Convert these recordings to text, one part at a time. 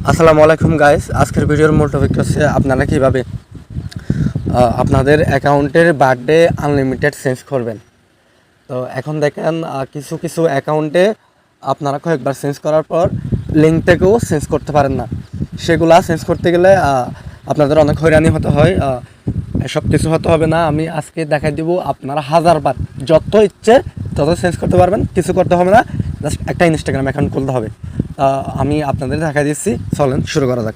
আসসালামু আলাইকুম গাইস। আজকের ভিডিওর মূল টপিক হচ্ছে আপনারা কীভাবে আপনাদের অ্যাকাউন্টের বার্থডে আনলিমিটেড চেঞ্জ করবেন। তো এখন দেখেন কিছু কিছু অ্যাকাউন্টে আপনারা কয়েকবার চেঞ্জ করার পর লিঙ্ক থেকেও চেঞ্জ করতে পারেন না। সেগুলা চেঞ্জ করতে গেলে আপনাদের অনেক হয়রানি হতে হয়। এসব কিছু হতে হবে না, আমি আজকে দেখাই দিব আপনারা হাজারবার যত ইচ্ছে তত চেঞ্জ করতে পারবেন, কিছু করতে হবে না, জাস্ট একটা ইনস্টাগ্রাম অ্যাকাউন্ট খুলতে হবে। আমি আপনাদের দেখাই দিচ্ছি, চলেন শুরু করা যাক।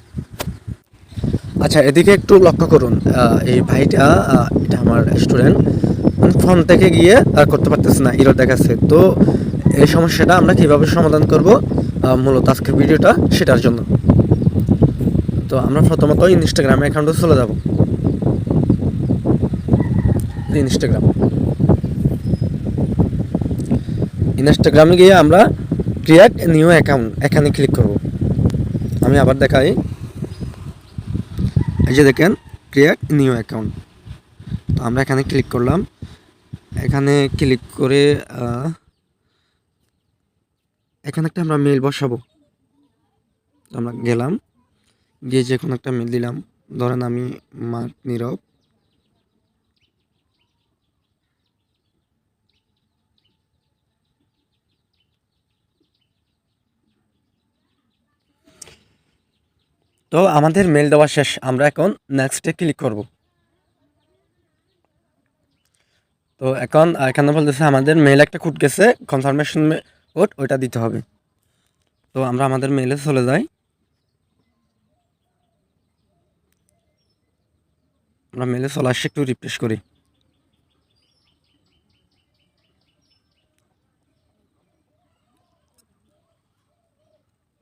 আচ্ছা, এদিকে একটু লক্ষ্য করুন, এই ভাইটা এটা আমার স্টুডেন্ট, ফোন থেকে গিয়ে করতে পারতেছে না, এরর দেখাচ্ছে। তো এই সমস্যাটা আমরা কিভাবে সমাধান করব, মূলত আজকের ভিডিওটা সেটার জন্য। তো আমরা প্রথমত ইনস্টাগ্রাম অ্যাকাউন্টে চলে যাব। ইনস্টাগ্রামে গিয়ে আমরা ক্রিয়েট নিউ অ্যাকাউন্ট এখানে ক্লিক করব। আমি আবার দেখাই, এই যে দেখেন ক্রিয়েট নিউ অ্যাকাউন্ট। তো আমরা এখানে ক্লিক করলাম। এখানে ক্লিক করে এখানে একটা আমরা মেল বসাবো। আমরা গেলাম, গিয়ে যে কোনো একটা মেল দিলাম, ধরেন আমি মার্ক নীরব। তো আমাদের মেল দেওয়া শেষ, আমরা এখন নেক্সটে ক্লিক করব। তো এখন এখানে বলতেছে আমাদের মেল একটা কোড গেছে, কনফার্মেশন কোড, ওইটা দিতে হবে। তো আমরা আমাদের মেলে চলে যাই। আমরা মেলে চলে আসছি, একটু রিফ্রেশ করি।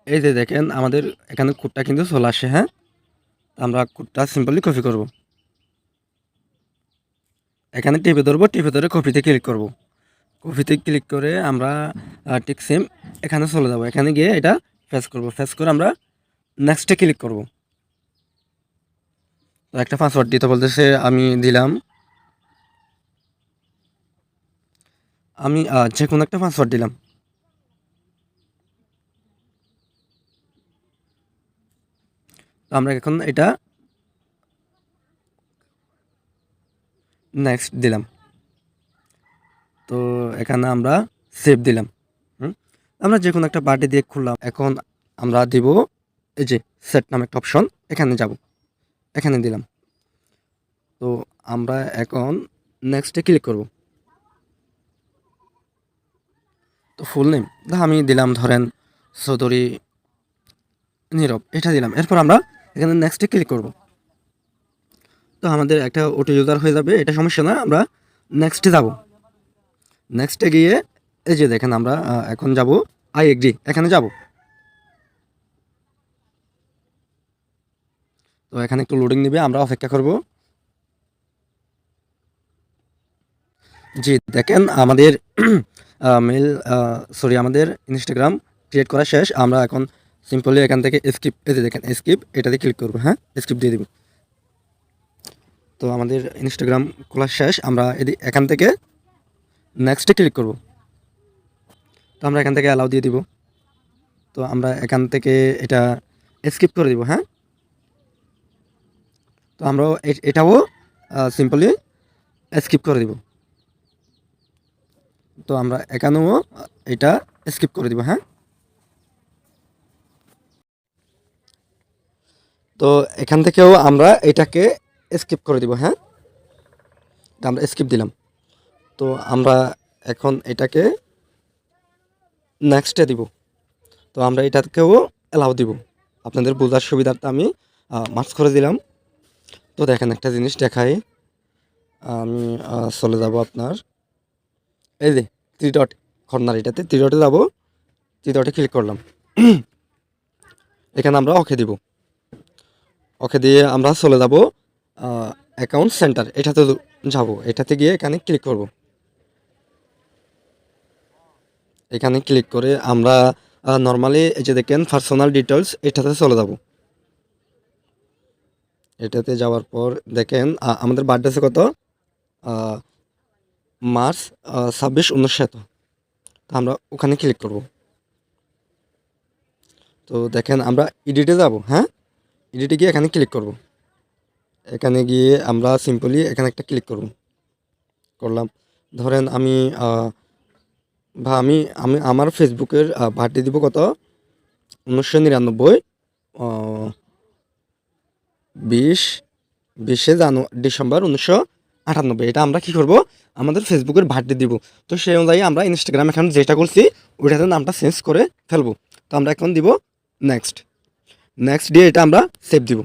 এই যে দেখেন আমাদের এখানে কোডটা কিন্তু চলে আসে। হ্যাঁ, আমরা কোডটা সিম্পলি কপি করব। এখানে টিপে ধরবো, টিপে ধরে কপিতে ক্লিক করব। কপিতে ক্লিক করে আমরা ঠিক সেম এখানে চলে যাব। এখানে গিয়ে এটা ফেস করব, ফেস করে আমরা নেক্সটে ক্লিক করব। তো একটা পাসওয়ার্ড দিতে বলতেছে, আমি দিলাম। আমি যে কোনো একটা পাসওয়ার্ড দিলাম। তো আমরা এখন এটা নেক্সট দিলাম। তো এখানে আমরা সেভ দিলাম। আমরা যে কোনো একটা বার্থডে দিয়ে খুললাম। এখন আমরা দিব এই যে সেট নামে একটা অপশন, এখানে যাব, এখানে দিলাম। তো আমরা এখন নেক্সটে ক্লিক করব। তো ফুল নেম আমি দিলাম, ধরেন চৌধুরী নীরব, এটা দিলাম। এরপর আমরা এখানে নেক্সটে ক্লিক করব। তো আমাদের একটা ওটি ইউজার হয়ে যাবে, এটা সমস্যা না। আমরা নেক্সটে যাব। নেক্সটে গিয়ে এই যে দেখেন আমরা এখন যাব আই এগ্রি, এখানে যাব। তো এখানে একটু লোডিং নেবে, আমরা অপেক্ষা করব। জি দেখেন আমাদের মেল সরি আমাদের ইনস্টাগ্রাম ক্রিয়েট করা শেষ। আমরা এখন সিম্পলি এখান থেকে স্কিপ, এই যে দেখেন স্কিপ, এটাতে ক্লিক করব। হ্যাঁ, স্কিপ দিয়ে দিব। তো আমাদের ইনস্টাগ্রাম খোলা শেষ, আমরা এখান থেকে নেক্সটে ক্লিক করব। তো আমরা এখান থেকে অ্যালাউ দিয়ে দিব। তো আমরা এখান থেকে এটা স্কিপ করে দিব। হ্যাঁ, তো আমরাও এটাও সিম্পলি স্কিপ করে দিব। তো আমরা এখানেও এটা স্কিপ করে দিব। হ্যাঁ, তো এখান থেকেও আমরা এটাকে স্কিপ করে দিব। হ্যাঁ, তো আমরা স্কিপ দিলাম। তো আমরা এখন এটাকে নেক্সটে দিব। তো আমরা এটাকেও অ্যালাউ দিব। আপনাদের বোঝার সুবিধার্থে আমি মার্কস করে দিলাম। তো দেখেন একটা জিনিস দেখাই, আমি চলে যাব আপনার এই যে থ্রি ডট কর্নার, এটাতে থ্রি ডটে যাব, থ্রি ডটে ক্লিক করলাম। এখানে আমরা ওকে দিব। ওকে দিয়ে আমরা চলে যাব অ্যাকাউন্ট সেন্টার, এটাতে যাব। এটাতে গিয়ে এখানে ক্লিক করব। এখানে ক্লিক করে আমরা নর্মালি এই যে দেখেন পার্সোনাল ডিটেলস, এটাতে চলে যাব। এটাতে যাওয়ার পর দেখেন আমাদের বার্থডে আছে কত, মার্চ 26, 1900। তো আমরা ওখানে ক্লিক করব। তো দেখেন আমরা এডিটে যাব, হ্যাঁ, এডিটে গিয়ে এখানে ক্লিক করব। এখানে গিয়ে আমরা সিম্পলি এখানে একটা ক্লিক করলাম। ধরেন আমি বা আমি আমি আমার ফেসবুকের বার্থডে দিব কত, 1999, 20 ডিসেম্বর 1998। এটা আমরা কি করব, আমাদের ফেসবুকের বার্থডে দিব। তো সেই অনুযায়ী আমরা ইনস্টাগ্রাম অ্যাকাউন্ট যেটা করছি ওইটাতে নামটা চেঞ্জ করে ফেলবো। তো আমরা এখন দিব নেক্সট, নেক্সট দিয়ে এটা আমরা সেভ দিব,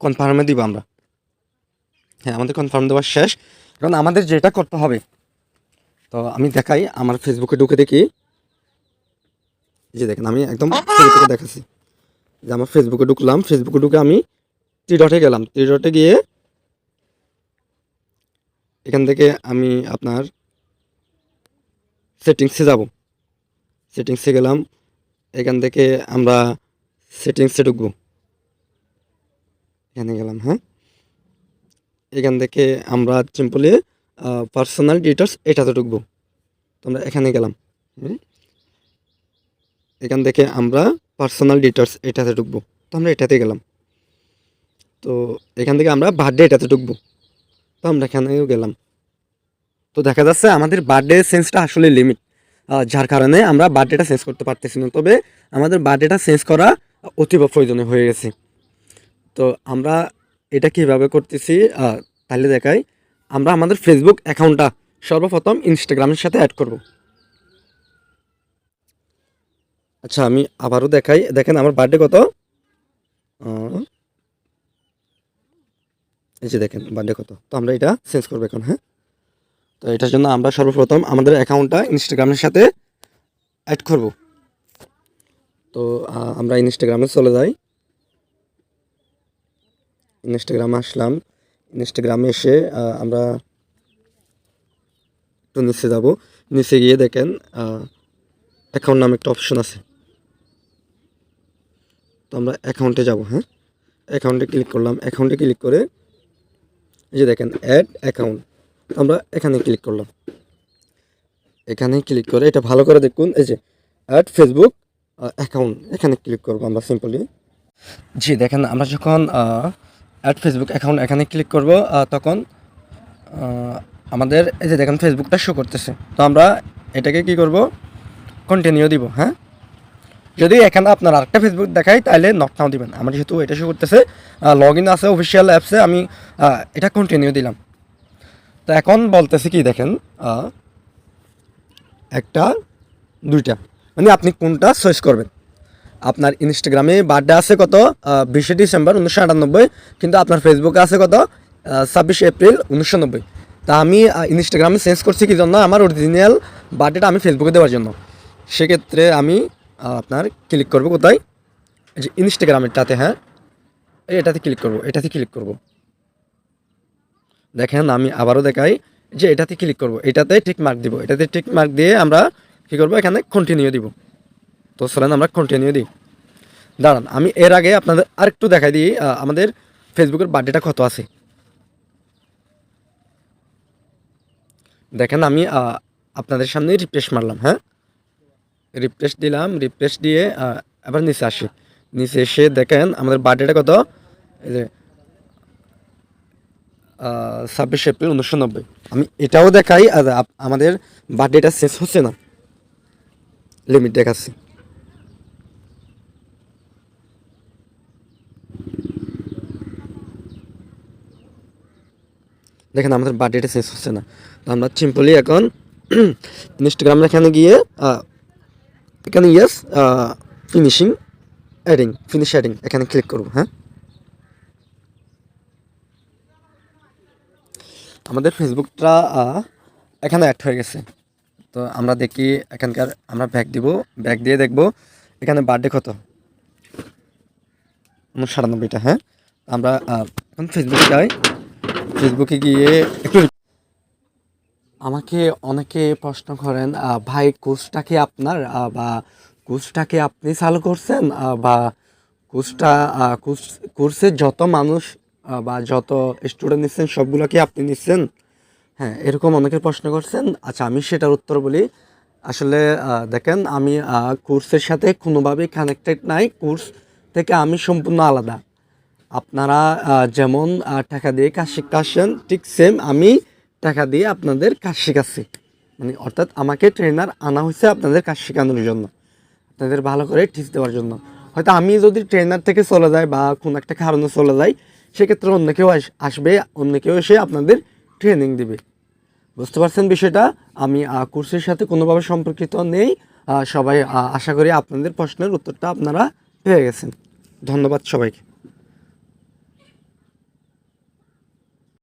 কনফার্মে দিব আমরা। হ্যাঁ, আমাদের কনফার্ম দেওয়া শেষ। কারণ আমাদের যেটা করতে হবে, তো আমি দেখাই আমার ফেসবুকে ঢুকে দেখি। এই যে দেখেন আমি একদম শুরু থেকে দেখাচ্ছি যে আমার ফেসবুকে ঢুকলাম, ফেসবুকে ঢুকে আমি থ্রি ডটে গেলাম, থ্রি ডটে গিয়ে এখান থেকে আমি আপনার সেটিংসে যাব, সেটিংসে গেলাম, এখান থেকে আমরা সেটিংসে ঢুকবো, এখানে গেলাম, হ্যাঁ, এখান থেকে আমরা সিম্পলি পার্সোনাল ডিটেলস এটাতে ঢুকবো। তো আমরা এখানে গেলাম, এখান থেকে আমরা পার্সোনাল ডিটেলস এটাতে ঢুকবো। তো আমরা এটাতে গেলাম, তো এখান থেকে আমরা বার্থডে এটাতে ঢুকবো। তো আমরা এখানেও গেলাম। তো দেখা যাচ্ছে আমাদের বার্থডে চেঞ্জটা আসলে লিমিট, যার কারণে আমরা বার্থডেটা চেঞ্জ করতে পারতেছি না। তবে আমাদের বার্থডেটা চেঞ্জ করা অতীব প্রয়োজনীয় হয়ে গেছে। তো আমরা এটা কীভাবে করতেছি তাহলে দেখাই। আমরা আমাদের ফেসবুক অ্যাকাউন্টটা সর্বপ্রথম ইনস্টাগ্রামের সাথে অ্যাড করব। আচ্ছা, আমি আবারও দেখাই। দেখেন আমার বার্থডে কত, এই যে দেখেন বার্থডে কত। তো আমরা এটা চেঞ্জ করবো এখন, হ্যাঁ। তো এটার জন্য আমরা সর্বপ্রথম আমাদের অ্যাকাউন্টটা ইনস্টাগ্রামের সাথে অ্যাড করব। তো আমরা ইনস্টাগ্রামে চলে যাই, ইনস্টাগ্রামে আসলাম। ইনস্টাগ্রামে এসে আমরা একটু নিচে যাব, নিচে গিয়ে দেখেন অ্যাকাউন্ট নামে একটা অপশন আছে। তো আমরা অ্যাকাউন্টে যাব, হ্যাঁ, অ্যাকাউন্টে ক্লিক করলাম। অ্যাকাউন্টে ক্লিক করে এই যে দেখেন অ্যাড অ্যাকাউন্ট, আমরা এখানে ক্লিক করলাম। এখানে ক্লিক করে এটা ভালো করে দেখুন, এই যে অ্যাড ফেসবুক অ্যাকাউন্ট, এখানে ক্লিক করবো আমরা সিম্পলি। জি দেখেন আমরা যখন অ্যাড ফেসবুক অ্যাকাউন্ট এখানে ক্লিক করব তখন আমাদের এই যে দেখেন ফেসবুকটা শো করতেছে। তো আমরা এটাকে কি করব, কন্টিনিউ দিব, হ্যাঁ। যদি এখানে আপনার আরেকটা ফেসবুক দেখাই তাহলে নকটাও দিবেন। আমার যেহেতু এটা শো করতেছে, লগ ইন আছে অফিসিয়াল অ্যাপসে, আমি এটা কন্টিনিউ দিলাম। তো এখন বলতেছে কি দেখেন, একটা দুইটা, মানে আপনি কোনটা চয়েস করবেন। আপনার ইনস্টাগ্রামে বার্থডে আছে কত, 20 ডিসেম্বর 1998, কিন্তু আপনার ফেসবুকে আছে কত, 26 এপ্রিল 1990। তা আমি ইনস্টাগ্রামে চেঞ্জ করছি কি জন্য, আমার অরিজিনাল বার্থডেটা আমি ফেসবুকে দেওয়ার জন্য। সেক্ষেত্রে আমি আপনার ক্লিক করব কোথায়, যে ইনস্টাগ্রামেরটাতে, হ্যাঁ, এটাতে ক্লিক করব, এটাতে ক্লিক করব। দেখেন আমি আবারও দেখাই যে এটাতে ক্লিক করব, এটাতে টিক মার্ক দিব, এটাতে টিক মার্ক দিয়ে আমরা কী করব, এখানে কন্টিনিউ দিব। তো চলেন আমরা কন্টিনিউ দিই। দাঁড়ান আমি এর আগে আপনাদের আরেকটু দেখাই দিই আমাদের ফেসবুকের বার্থডেটা কত আছে। দেখেন আমি আপনাদের সামনে রিফ্রেশ মারলাম, হ্যাঁ, রিফ্রেশ দিলাম, রিফ্রেশ দিয়ে আবার নিচে আসি। নিচে এসে দেখেন আমাদের বার্থডেটা কত, এই যে 26 এপ্রিল 1990। আমি এটাও দেখাই, আর আমাদের বার্থডেটা শেষ হচ্ছে না, লিমিট দেখাচ্ছি। দেখেন আমাদের বার্থডেটা শেষ হচ্ছে না। তো আমরা সিম্পলি এখন ইনস্টাগ্রামে এখানে গিয়ে এখানে yes finishing adding, finish adding এখানে ক্লিক করব, হ্যাঁ। আমাদের ফেসবুকটা এখানে অ্যাড হয়ে গেছে। তো আমরা দেখি এখানকার, আমরা ব্যাক দিব, ব্যাক দিয়ে দেখব এখানে বার্থডে কত, 1997টা, হ্যাঁ। আমরা এখন ফেসবুকে যাই, ফেসবুকে গিয়ে একটু আমাকে অনেকে প্রশ্ন করেন, ভাই কোর্সটা কি আপনার, বা কোর্সটা কি আপনি চালু করছেন, বা কোর্সটা কোর্সে যত মানুষ বা যত স্টুডেন্ট নিচ্ছেন সবগুলো কি আপনি নিচ্ছেন। হ্যাঁ, এরকম অনেকে প্রশ্ন করছেন। আচ্ছা, আমি সেটার উত্তর বলি। আসলে দেখেন আমি কোর্সের সাথে কোনোভাবেই কানেক্টেড নাই, কোর্স থেকে আমি সম্পূর্ণ আলাদা। আপনারা যেমন টাকা দিয়ে কাজ শিখাচ্ছেন, ঠিক সেম আমি টাকা দিয়ে আপনাদের কাজ শেখাচ্ছি। মানে অর্থাৎ আমাকে ট্রেনার আনা হয়েছে আপনাদের কাজ শেখানোর জন্য, আপনাদের ভালো করে টিপস দেওয়ার জন্য। হয়তো আমি যদি ট্রেনার থেকে চলে যাই বা কোনো একটা কারণে চলে যাই, সেক্ষেত্রে অন্য কেউ আসবে, অন্য কেউ এসে আপনাদের ট্রেনিং দিবে। বুঝতে পারছেন বিষয়টা? আমি কোর্সের সাথে কোনোভাবে সম্পর্কিত নেই। সবাই আশা করি আপনাদের প্রশ্নের উত্তরটা আপনারা পেয়ে গেছেন। ধন্যবাদ সবাইকে।